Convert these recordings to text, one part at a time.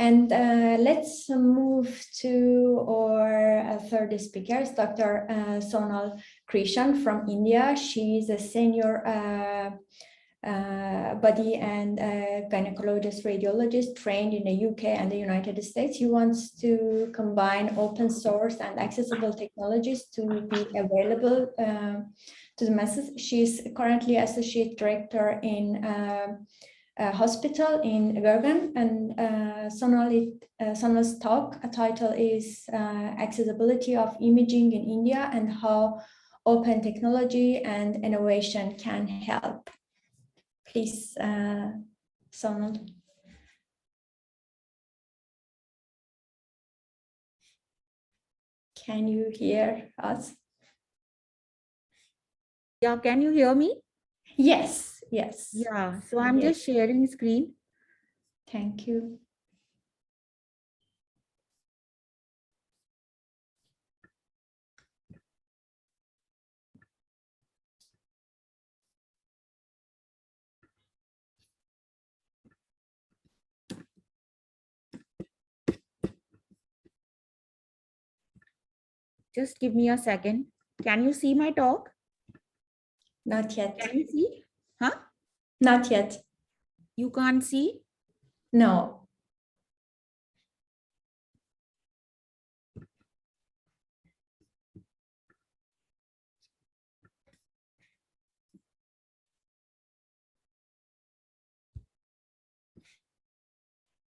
And let's move to our third speaker, Dr. Sonal Krishan from India. She is a senior body and gynecologist radiologist trained in the UK and the United States. He wants to combine open source and accessible technologies to be available to the masses. She's currently associate director in hospital in Bergen, and Sonal's talk title is Accessibility of Imaging in India and How Open Technology and Innovation Can Help. Please, Sonal. Can you hear us? Yeah, can you hear me? Yes, yes. Yeah, so I'm just sharing screen. Thank you. Just give me a second. Can you see my talk? Not yet. Can you see? Huh? Not yet. You can't see? No.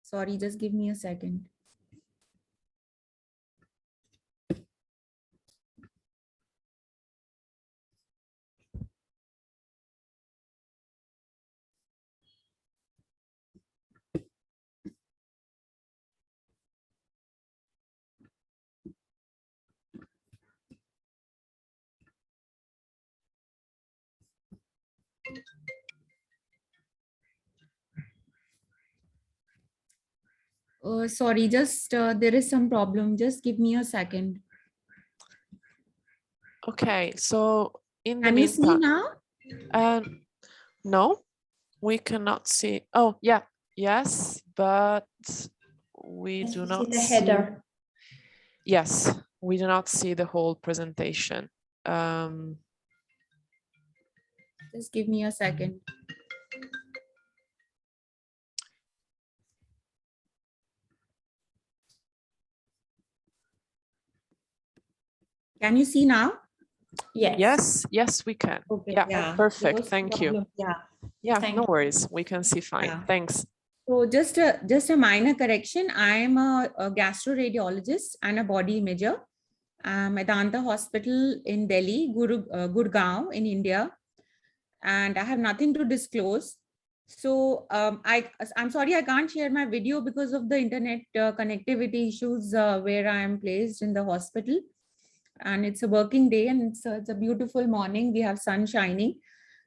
Sorry, just give me a second. Sorry, just there is some problem. Just give me a second. Okay, so in the Can you see meantime, now? no, we cannot see. Oh, yeah, yes, but we do not see the header. Yes, we do not see the whole presentation. Just give me a second. Can you see now? Yes. Yes, we can. Okay, yeah. Perfect. Thank you. Yeah, no worries. We can see fine. Yeah. Thanks. So just a minor correction. I am a gastroradiologist and a body imager. Medanta Hospital in Delhi, Gurgaon in India, and I have nothing to disclose. So I'm sorry I can't share my video because of the internet connectivity issues where I am placed in the hospital. And it's a working day and it's a beautiful morning. We have sun shining.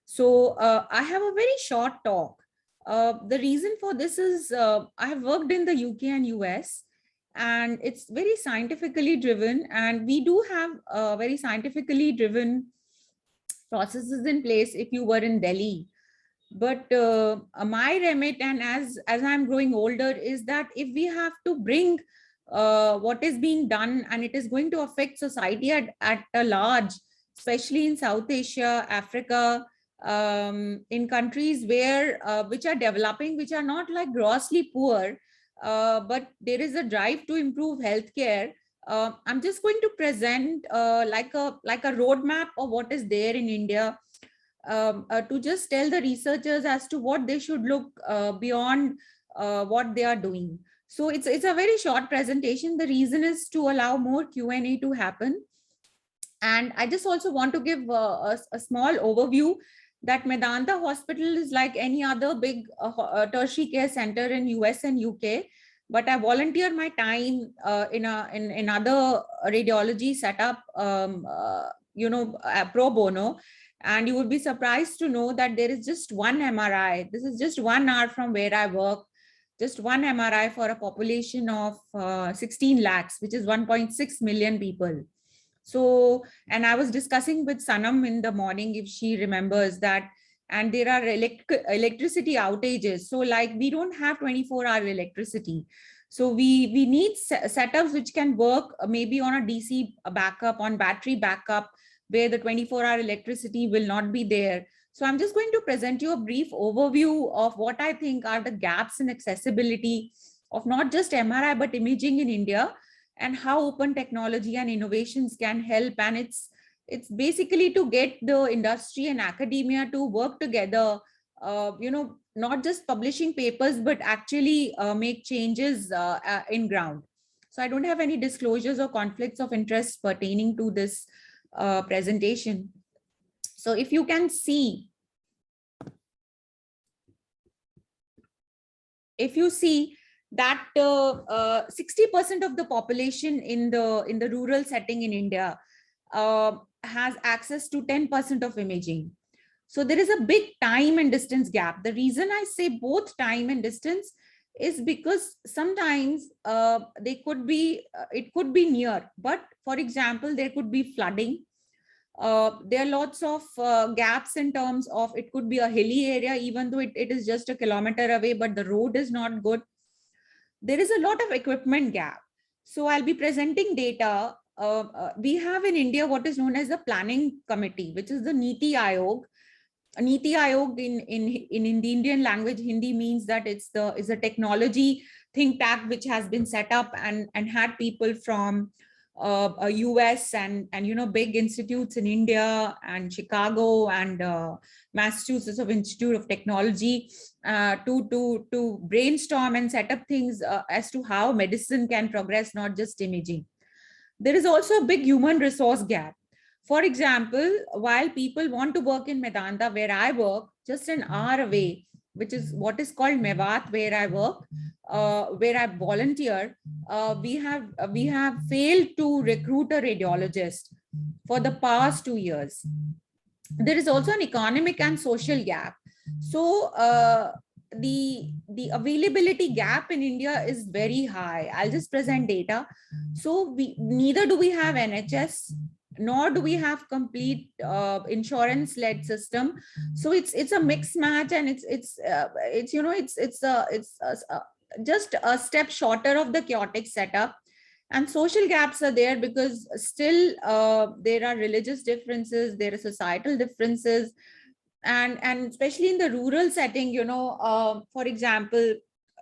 So I have a very short talk. The reason for this is I have worked in the UK and US, and it's very scientifically driven, and we do have very scientifically driven processes in place if you were in Delhi. But my remit, and as I'm growing older, is that if we have to bring what is being done and it is going to affect society at a large, especially in South Asia, Africa, in countries where which are developing, which are not like grossly poor, but there is a drive to improve healthcare. I'm just going to present like a roadmap of what is there in India, to just tell the researchers as to what they should look beyond what they are doing. So it's a very short presentation. The reason is to allow more Q&A to happen. And I just also want to give a small overview that Medanta Hospital is like any other big tertiary care center in US and UK. But I volunteer my time in other radiology setup, pro bono. And you would be surprised to know that there is just one MRI. This is just 1 hour from where I work. Just one MRI for a population of 16 lakhs, which is 1.6 million people. So, and I was discussing with Sanam in the morning, if she remembers, that and there are electricity outages. So like we don't have 24-hour electricity. So we need setups which can work maybe on a DC backup, on battery backup, where the 24-hour electricity will not be there. So I'm just going to present you a brief overview of what I think are the gaps in accessibility of not just MRI, but imaging in India, and how open technology and innovations can help. And it's basically to get the industry and academia to work together, not just publishing papers, but actually make changes in ground. So I don't have any disclosures or conflicts of interest pertaining to this presentation. So if you can see, if you see that 60% of the population in the rural setting in India has access to 10% of imaging. So there is a big time and distance gap. The reason I say both time and distance is because sometimes it could be near, but for example, there could be flooding. There are lots of gaps in terms of, it could be a hilly area, even though it is just a kilometer away, but the road is not good. There is a lot of equipment gap. So I'll be presenting data. We have in India what is known as the planning committee, which is the Niti Aayog. Niti Aayog in the Indian language, Hindi means that it's a technology think tank which has been set up and had people from US and big institutes in India and Chicago and Massachusetts of Institute of Technology to brainstorm and set up things as to how medicine can progress, not just imaging. There is also a big human resource gap. For example, while people want to work in Medanta, where I work, just an hour away, which is what is called Mewat, where I work, where I volunteer, we have failed to recruit a radiologist for the past 2 years. There is also an economic and social gap. So the availability gap in India is very high. I'll just present data. So neither do we have NHS, nor do we have complete insurance-led system. So it's a mixed match, and it's just a step shorter of the chaotic setup. And social gaps are there because still there are religious differences, there are societal differences, and especially in the rural setting, for example,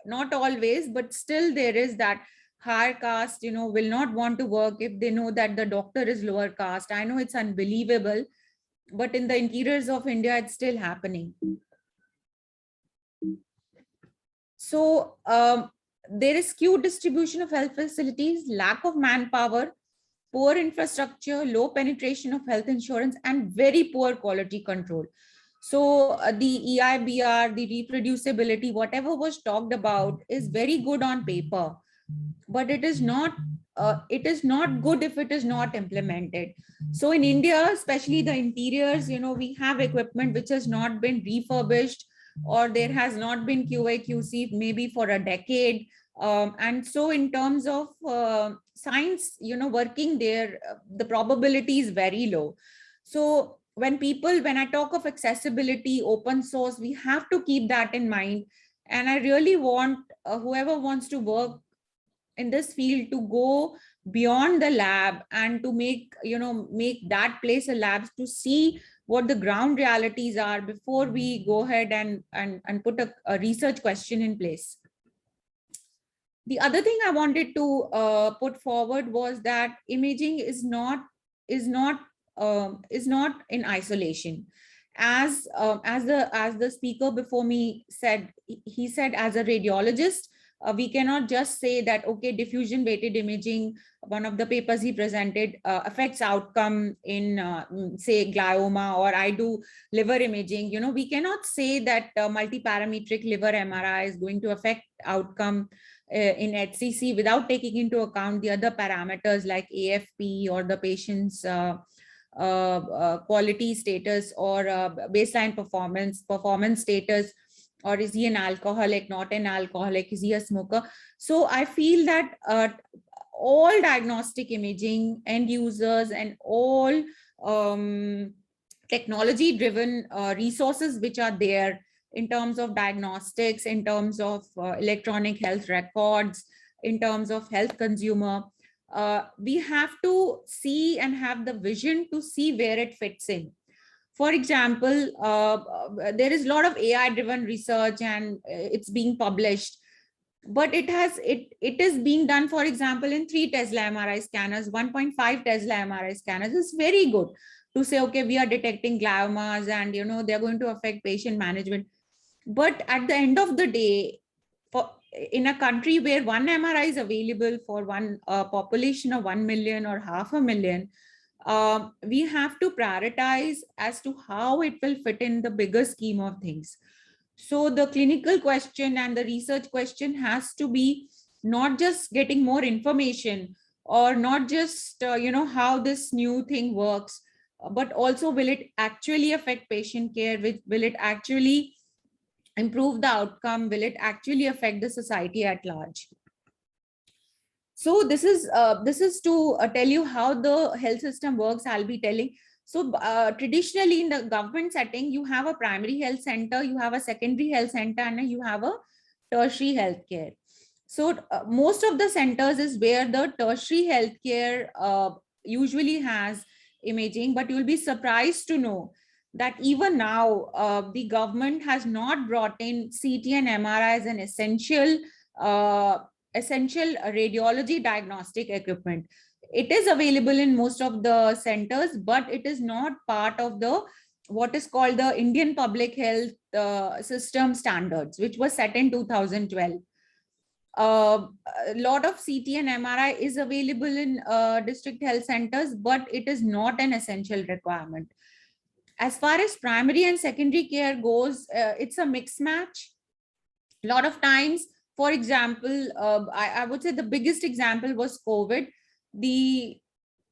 not always, but still there is that higher caste, will not want to work if they know that the doctor is lower caste. I know it's unbelievable, but in the interiors of India, it's still happening. So there is skewed distribution of health facilities, lack of manpower, poor infrastructure, low penetration of health insurance, and very poor quality control. So the EIBR, the reproducibility, whatever was talked about is very good on paper, but it is not good if it is not implemented. So in India, especially the interiors, we have equipment which has not been refurbished, or there has not been QA QC maybe for a decade. And so in terms of science, working there, the probability is very low. So when I talk of accessibility, open source, we have to keep that in mind. And I really want whoever wants to work in this field to go beyond the lab and to make that place a lab, to see what the ground realities are before we go ahead and put a research question in place. The other thing I wanted to put forward was that imaging is not in isolation. As the speaker before me said, he said, as a radiologist, we cannot just say that, okay, diffusion weighted imaging, one of the papers he presented, affects outcome in say glioma, or I do liver imaging. We cannot say that multi-parametric liver MRI is going to affect outcome in HCC without taking into account the other parameters like AFP or the patient's quality status, or baseline performance status, or is he an alcoholic, not an alcoholic, is he a smoker? So I feel that all diagnostic imaging end users and all technology driven resources which are there in terms of diagnostics, in terms of electronic health records, in terms of health consumer. We have to see and have the vision to see where it fits in. For example, there is a lot of AI driven research and it's being published, but it is being done, for example, in 3 Tesla MRI scanners, 1.5 Tesla MRI scanners. It's very good to say, okay, we are detecting gliomas and they're going to affect patient management. But at the end of the day, in a country where 1 MRI is available for one population of 1 million or 500,000, we have to prioritize as to how it will fit in the bigger scheme of things. So the clinical question and the research question has to be not just getting more information or not just, how this new thing works, but also will it actually affect patient care? Will it actually improve the outcome? Will it actually affect the society at large? So this is to tell you how the health system works. I'll be telling. So traditionally in the government setting, you have a primary health center, you have a secondary health center, and you have a tertiary healthcare. So most of the centers is where the tertiary healthcare usually has imaging, but you'll be surprised to know that even now the government has not brought in CT and MRI as an essential radiology diagnostic equipment. It is available in most of the centers, but it is not part of the what is called the Indian Public Health System standards, which was set in 2012. A lot of CT and MRI is available in district health centers, but it is not an essential requirement. As far as primary and secondary care goes, it's a mixed match. A lot of times, for example, I would say the biggest example was COVID.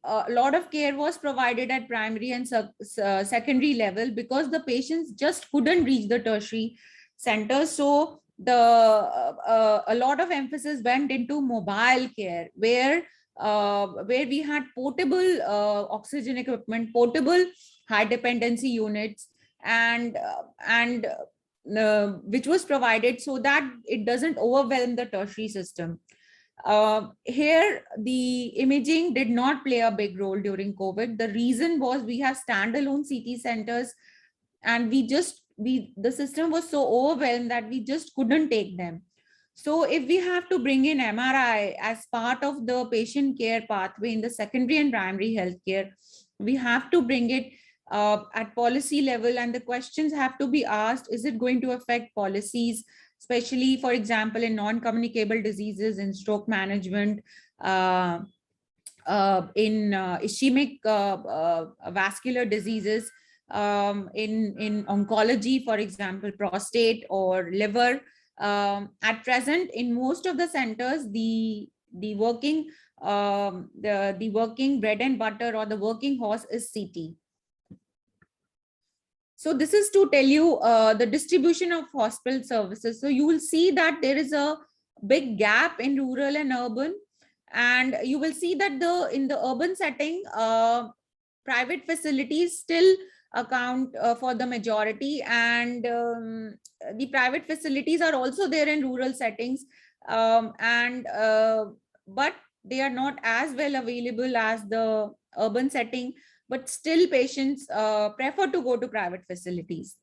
A lot of care was provided at primary and secondary level because the patients just couldn't reach the tertiary centers. So a lot of emphasis went into mobile care, where we had portable oxygen equipment, portable high dependency units, and which was provided so that it doesn't overwhelm the tertiary system. Here, the imaging did not play a big role during COVID. The reason was we have standalone CT centers, and the system was so overwhelmed that we just couldn't take them. So if we have to bring in MRI as part of the patient care pathway in the secondary and primary healthcare, we have to bring it at policy level, and the questions have to be asked: is it going to affect policies, especially, for example, in non-communicable diseases, in stroke management, in ischemic vascular diseases, in oncology, for example, prostate or liver. At present, in most of the centers, the working bread and butter or the working horse is CT. So this is to tell you the distribution of hospital services. So you will see that there is a big gap in rural and urban, and you will see that in the urban setting, private facilities still account for the majority, and the private facilities are also there in rural settings, but they are not as well available as the urban setting. But still patients prefer to go to private facilities.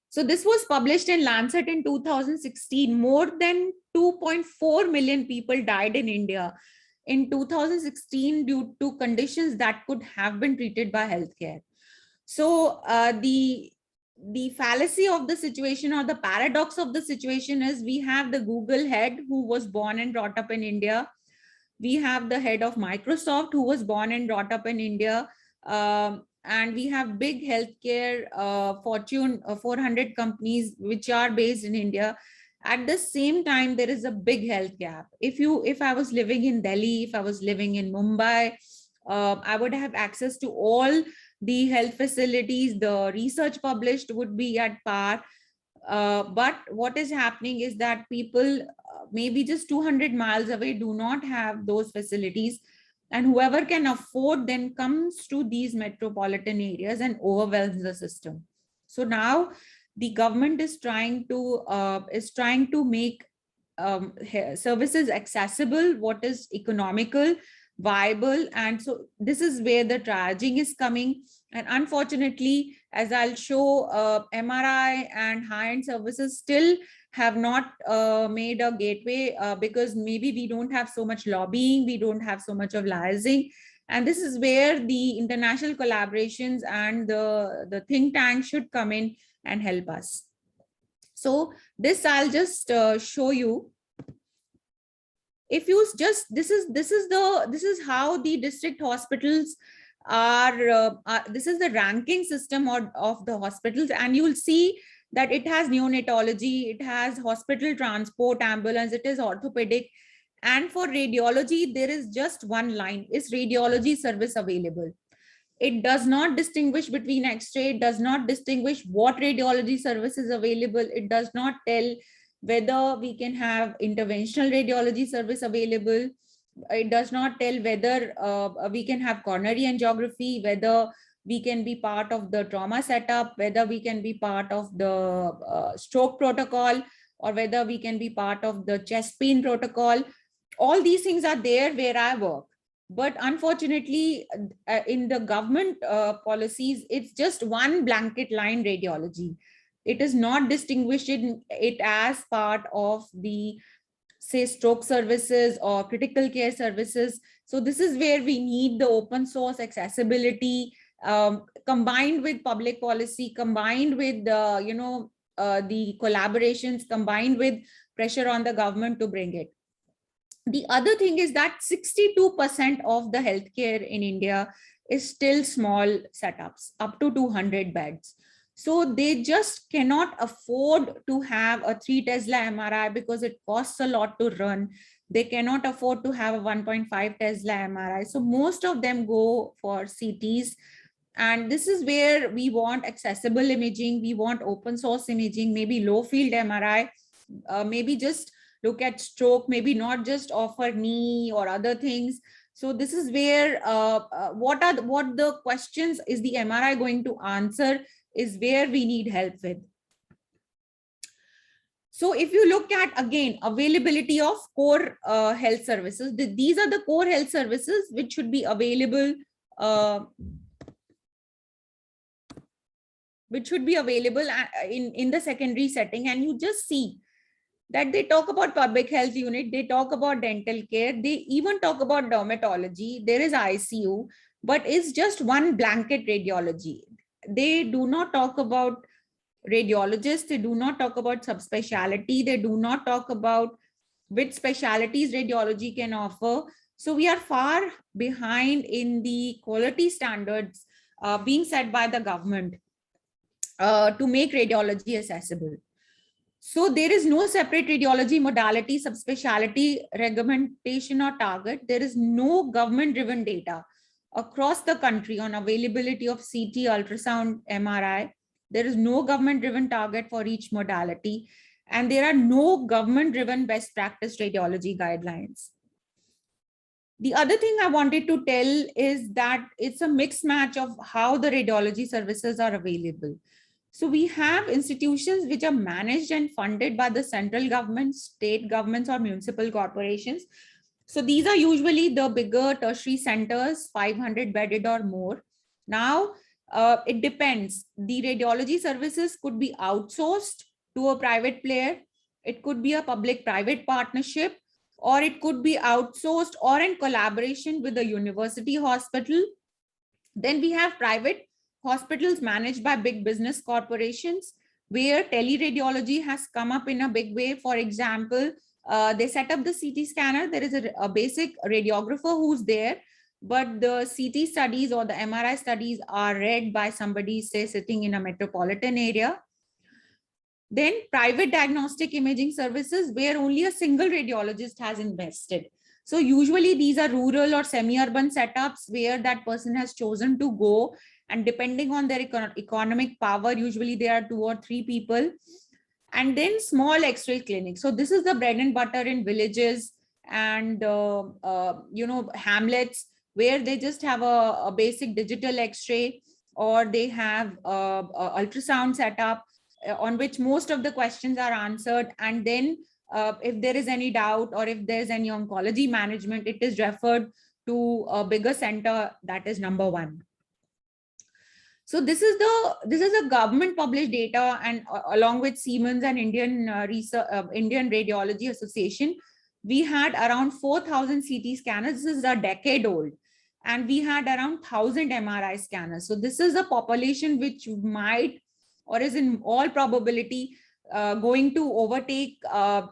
So this was published in Lancet in 2016. More than 2.4 million people died in India in 2016 due to conditions that could have been treated by healthcare. So the fallacy of the situation, or the paradox of the situation, is we have the Google head who was born and brought up in India. We have the head of Microsoft who was born and brought up in India. And we have big healthcare Fortune 400 companies which are based in India. At the same time, there is a big health gap. If I was living in Delhi, if I was living in Mumbai, I would have access to all the health facilities. The research published would be at par. But what is happening is that people maybe just 200 miles away do not have those facilities. and whoever can afford then comes to these metropolitan areas and overwhelms the system. So now the government is trying to make services accessible, what is economical, viable. And so this is where the triaging is coming. And unfortunately, as I'll show, MRI and high-end services still have not made a gateway because maybe we don't have so much lobbying, we don't have so much of liaising. And this is where the international collaborations and the think tank should come in and help us. So this I'll just show you. If you just, this is how the district hospitals are, this is the ranking system of the hospitals, and you'll see that it has neonatology, it has hospital transport, ambulance, it is orthopedic. And for radiology, there is just one line, is radiology service available. It does not distinguish between X-ray, it does not distinguish what radiology service is available. It does not tell whether we can have interventional radiology service available. It does not tell whether we can have coronary angiography, whether we can be part of the trauma setup, whether we can be part of the stroke protocol, or whether we can be part of the chest pain protocol. All these things are there where I work. But unfortunately, in the government policies, it's just one blanket line radiology. It is not distinguishing it as part of the, say, stroke services or critical care services. So this is where we need the open source accessibility combined with public policy, combined with the collaborations, combined with pressure on the government to bring it. The other thing is that 62% of the healthcare in India is still small setups, up to 200 beds. So they just cannot afford to have a 3 Tesla MRI because it costs a lot to run. They cannot afford to have a 1.5 Tesla MRI. So most of them go for CTs. And this is where we want accessible imaging. We want open source imaging, maybe low field MRI, maybe just look at stroke, maybe not just offer knee or other things. So this is where what the questions is the MRI going to answer is where we need help with. So if you look at, again, availability of core health services, these are the core health services which should be available in the secondary setting. And you just see that they talk about public health unit, they talk about dental care, they even talk about dermatology, there is ICU, but it's just one blanket radiology. They do not talk about radiologists, they do not talk about subspecialty, they do not talk about which specialties radiology can offer. So we are far behind in the quality standards being set by the government to make radiology accessible. So there is no separate radiology modality, subspecialty, regulation or target. There is no government-driven data across the country on availability of CT, ultrasound, MRI. There is no government-driven target for each modality. And there are no government-driven best practice radiology guidelines. The other thing I wanted to tell is that it's a mixed match of how the radiology services are available. So we have institutions which are managed and funded by the central government, state governments, or municipal corporations. So these are usually the bigger tertiary centers, 500 bedded or more. Now, it depends. The radiology services could be outsourced to a private player. It could be a public-private partnership, or it could be outsourced or in collaboration with a university hospital. Then we have private hospitals managed by big business corporations, where teleradiology has come up in a big way. For example, they set up the CT scanner. There is a basic radiographer who's there, but the CT studies or the MRI studies are read by somebody, say, sitting in a metropolitan area. Then private diagnostic imaging services, where only a single radiologist has invested. So usually these are rural or semi-urban setups where that person has chosen to go, and depending on their economic power, usually there are 2 or 3 people. And then small X-ray clinics. So this is the bread and butter in villages and hamlets, where they just have a basic digital X-ray, or they have a ultrasound setup on which most of the questions are answered. And then if there is any doubt or if there's any oncology management, it is referred to a bigger center, that is number one. So this is a government published data, and along with Siemens and Indian Indian Radiology Association, we had around 4,000 CT scanners. This is a decade old, and we had around 1,000 MRI scanners. So this is a population which might, or is in all probability, going to overtake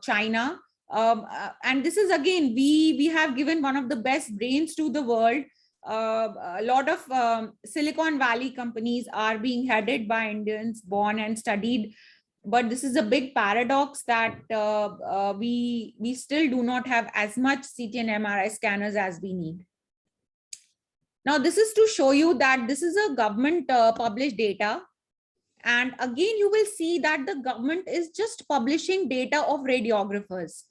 China. And this is, again, we have given one of the best brains to the world. A lot of Silicon Valley companies are being headed by Indians, born and studied. But this is a big paradox that we still do not have as much CT and MRI scanners as we need. Now, this is to show you that this is a government published data. And again, you will see that the government is just publishing data of radiographers.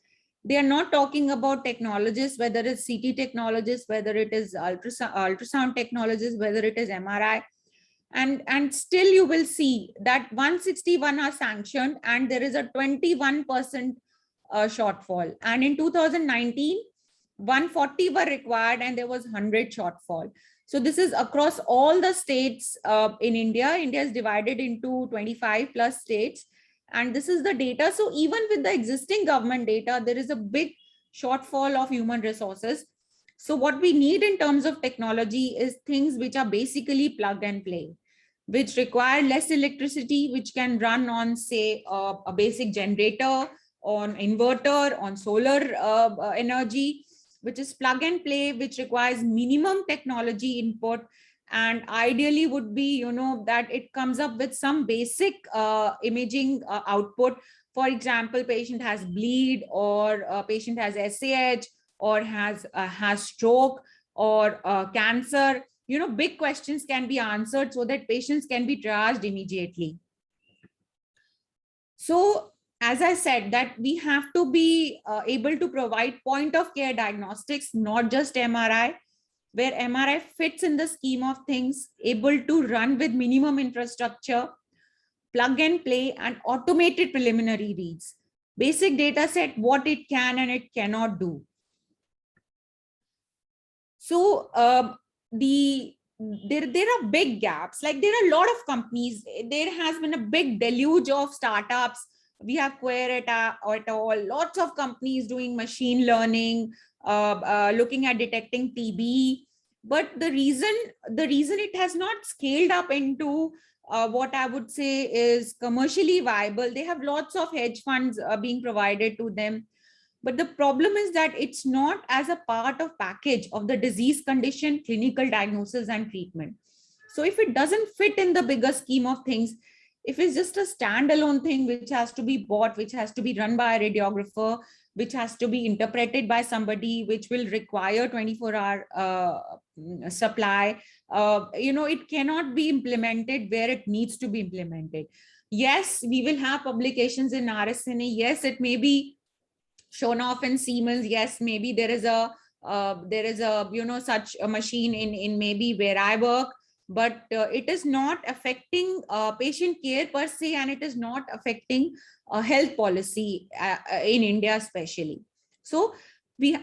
They are not talking about technologists, whether it's CT technologists, whether it is ultrasound technologists, whether it is MRI. And still you will see that 161 are sanctioned and there is a 21% shortfall. And in 2019, 140 were required and there was 100 shortfall. So this is across all the states in India. India is divided into 25 plus states. And this is the data. So even with the existing government data, there is a big shortfall of human resources. So what we need in terms of technology is things which are basically plug and play, which require less electricity, which can run on, say, a basic generator, on inverter, on solar energy, which is plug and play, which requires minimum technology input. And ideally would be, you know, that it comes up with some basic imaging output. For example, patient has bleed, or a patient has SAH, or has stroke, or cancer. You know, big questions can be answered so that patients can be triaged immediately. So, as I said, that we have to be able to provide point of care diagnostics, not just MRI, where MRI fits in the scheme of things, able to run with minimum infrastructure, plug and play, and automated preliminary reads. Basic data set, what it can and it cannot do. So there are big gaps. Like, there are a lot of companies. There has been a big deluge of startups. We have Queer et al. Lots of companies doing machine learning, looking at detecting TB. But the reason it has not scaled up into what I would say is commercially viable, they have lots of hedge funds being provided to them. But the problem is that it's not as a part of package of the disease condition, clinical diagnosis and treatment. So if it doesn't fit in the bigger scheme of things, if it's just a standalone thing which has to be bought, which has to be run by a radiographer, which has to be interpreted by somebody, which will require 24-hour supply, you know, it cannot be implemented where it needs to be implemented. Yes, we will have publications in RSNA. Yes, it may be shown off in Siemens. Yes, maybe there is a you know, such a machine in maybe where I work, but it is not affecting patient care per se, and it is not affecting health policy in India especially. So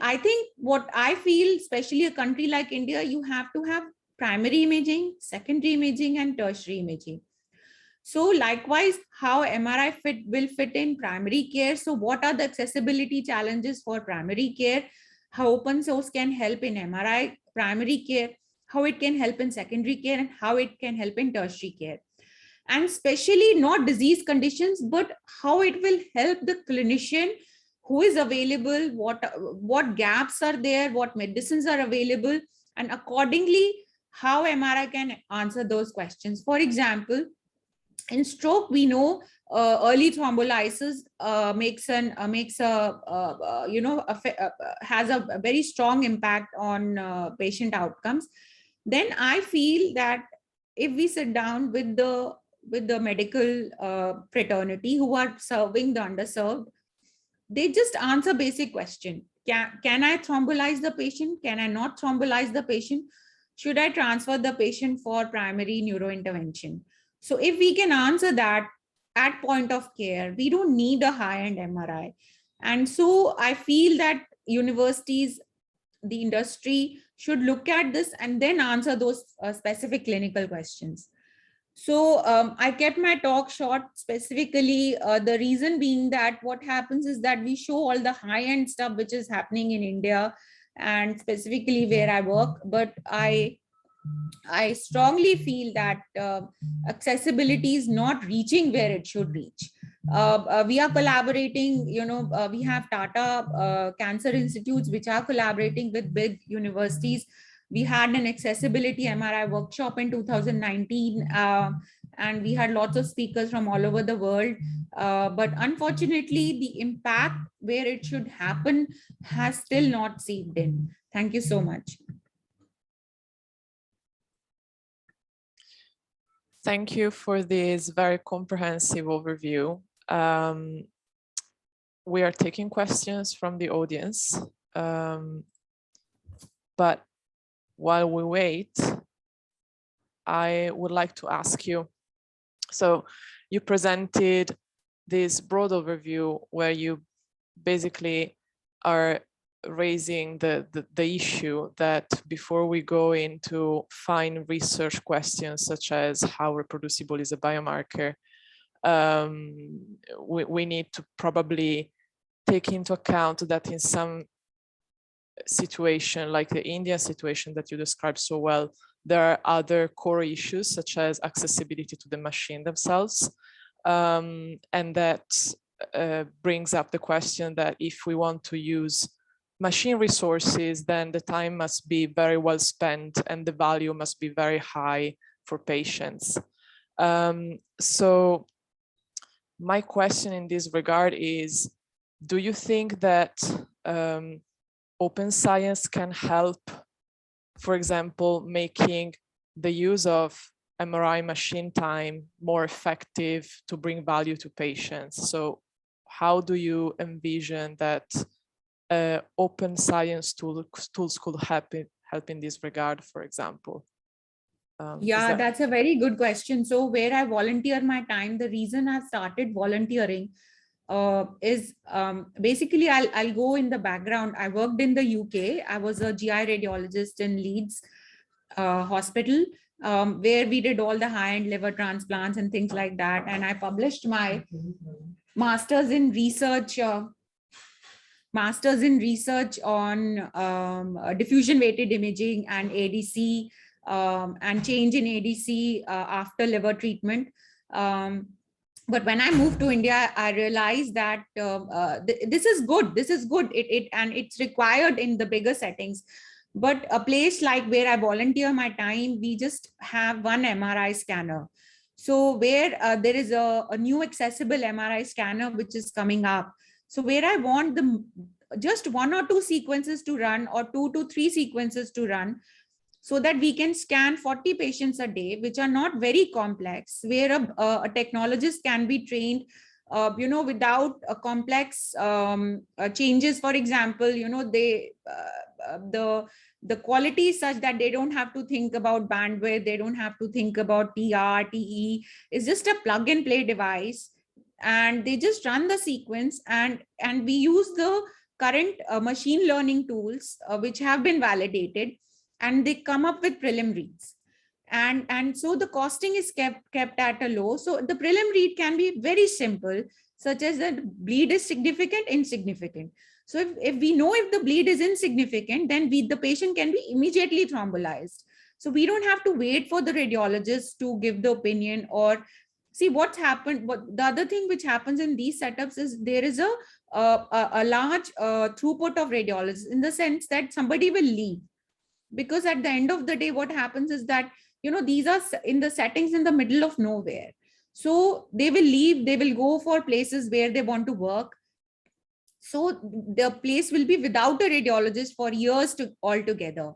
I think what I feel, especially a country like India, you have to have primary imaging, secondary imaging, and tertiary imaging. So likewise, how MRI will fit in primary care. So what are the accessibility challenges for primary care? How open source can help in MRI primary care, how it can help in secondary care, and how it can help in tertiary care. And especially not disease conditions, but how it will help the clinician who is available, what gaps are there, what medicines are available, and accordingly, how MRI can answer those questions. For example, in stroke, we know early thrombolysis has a very strong impact on patient outcomes. Then I feel that if we sit down with the medical fraternity who are serving the underserved, they just answer basic question. Can I thrombolize the patient? Can I not thrombolize the patient? Should I transfer the patient for primary neurointervention? So if we can answer that at point of care, we don't need a high-end MRI. And so I feel that universities, the industry should look at this and then answer those specific clinical questions. So I kept my talk short, specifically the reason being that what happens is that we show all the high-end stuff which is happening in India and specifically where I work, but I strongly feel that accessibility is not reaching where it should reach. We are collaborating, we have Tata Cancer Institutes which are collaborating with big universities. We had an accessibility MRI workshop in 2019, and we had lots of speakers from all over the world. But unfortunately, the impact where it should happen has still not seeped in. Thank you so much. Thank you for this very comprehensive overview. We are taking questions from the audience, but while we wait, I would like to ask you, so you presented this broad overview where you basically are raising the issue that before we go into fine research questions such as how reproducible is a biomarker, we need to probably take into account that in some situation like the Indian situation that you described so well, there are other core issues such as accessibility to the machine themselves. And that brings up the question that if we want to use machine resources, then the time must be very well spent and the value must be very high for patients. So my question in this regard is, do you think that open science can help, for example, making the use of MRI machine time more effective to bring value to patients? So how do you envision that open science tools could help in this regard, for example? Yeah, that's a very good question. So where I volunteer my time, the reason I've started volunteering is basically I'll go in the background. I worked in the UK. I was a GI radiologist in Leeds Hospital, where we did all the high-end liver transplants and things like that. And I published my master's in research on diffusion weighted imaging and ADC and change in ADC after liver treatment. But when I moved to India, I realized that this is good. And it's required in the bigger settings. But a place like where I volunteer my time, we just have one MRI scanner. So where there is a new accessible MRI scanner which is coming up. So where I want just 1 or 2 sequences to run, or 2 to 3 sequences to run, so that we can scan 40 patients a day, which are not very complex, where a technologist can be trained, without a complex changes. For example, the quality is such that they don't have to think about bandwidth, they don't have to think about TR, TE. It's just a plug and play device, and they just run the sequence, and we use the current machine learning tools which have been validated, and they come up with prelim reads. And so the costing is kept at a low. So the prelim read can be very simple, such as that bleed is significant, insignificant. So if we know if the bleed is insignificant, then the patient can be immediately thrombolized. So we don't have to wait for the radiologist to give the opinion or see what's happened. But the other thing which happens in these setups is there is a large throughput of radiologists, in the sense that somebody will leave. Because at the end of the day, what happens is that, these are in the settings in the middle of nowhere. So they will leave, they will go for places where they want to work. So the place will be without a radiologist for years altogether.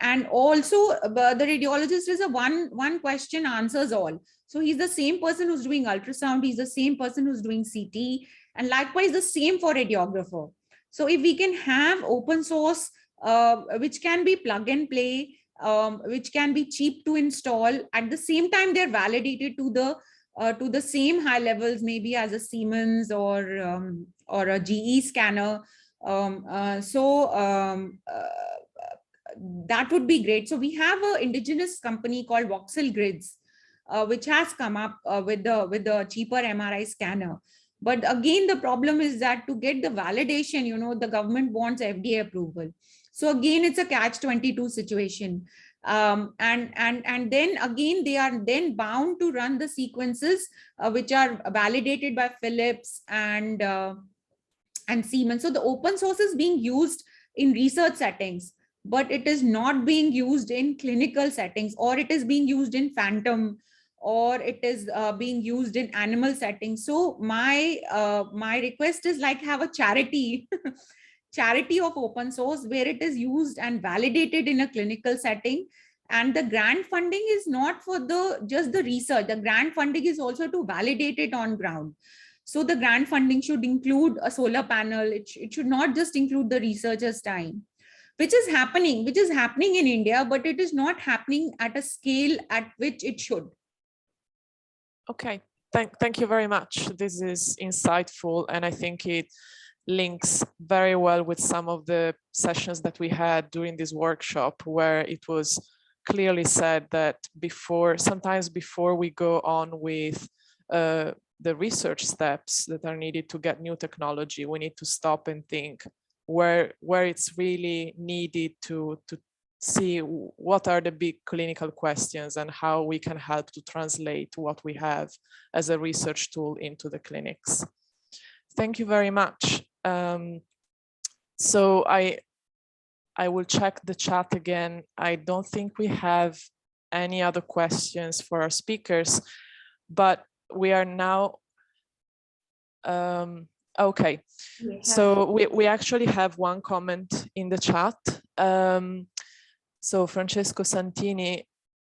And also the radiologist is a one question answers all. So he's the same person who's doing ultrasound, he's the same person who's doing CT, and likewise the same for radiographer. So if we can have open source, which can be plug and play, which can be cheap to install, at the same time they're validated to the same high levels, maybe as a Siemens or a GE scanner. That would be great. So we have an indigenous company called Voxel Grids, which has come up with the cheaper MRI scanner. But again, the problem is that to get the validation, the government wants FDA approval. So again, it's a catch-22 situation. And then again, they are then bound to run the sequences which are validated by Philips and Siemens. So the open source is being used in research settings, but it is not being used in clinical settings, or it is being used in phantom, or it is being used in animal settings. So my request is like have a charity charity of open source where it is used and validated in a clinical setting. And the grant funding is not for just the research. The grant funding is also to validate it on ground. So the grant funding should include a solar panel. It should not just include the researcher's time, which is happening in India, but it is not happening at a scale at which it should. Okay, thank you very much. This is insightful, and I think it links very well with some of the sessions that we had during this workshop, where it was clearly said that sometimes before we go on with the research steps that are needed to get new technology, we need to stop and think where it's really needed to see what are the big clinical questions and how we can help to translate what we have as a research tool into the clinics. Thank you very much. So I will check the chat again. I don't think we have any other questions for our speakers, but we are now, okay. So we actually have one comment in the chat. So Francesco Santini,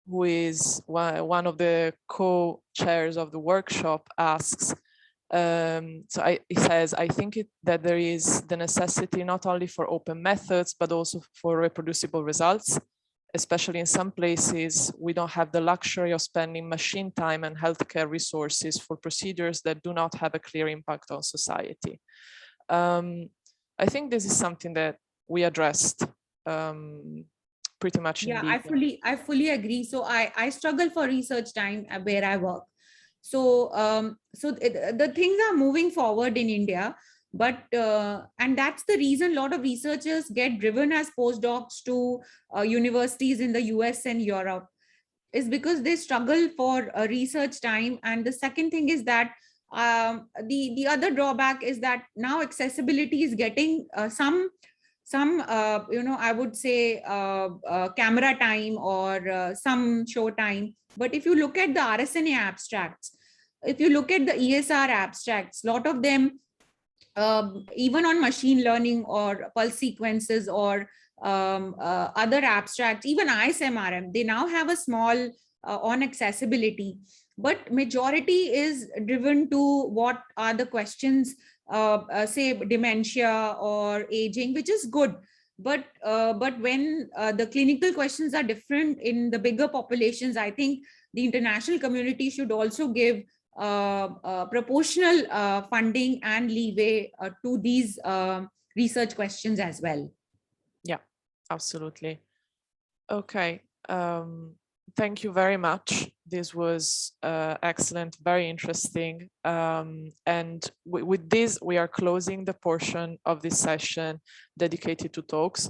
who is one of the co-chairs of the workshop, asks, he says, I think that there is the necessity not only for open methods, but also for reproducible results, especially in some places we don't have the luxury of spending machine time and healthcare resources for procedures that do not have a clear impact on society. I think this is something that we addressed pretty much in detail. I fully agree. So I struggle for research time where I work. So the things are moving forward in India, but and that's the reason a lot of researchers get driven as postdocs to universities in the US and Europe, is because they struggle for research time. And the second thing is that the other drawback is that now accessibility is getting some I would say camera time or some show time. But if you look at the RSNA abstracts, if you look at the ESR abstracts, a lot of them, even on machine learning or pulse sequences or other abstracts, even ISMRM, they now have a small on accessibility, but majority is driven to what are the questions, say dementia or aging, which is good. But when the clinical questions are different in the bigger populations, I think the international community should also give proportional funding and leeway to these research questions as well. Yeah, absolutely. Okay. Thank you very much. This was excellent, very interesting. And with this, we are closing the portion of this session dedicated to talks.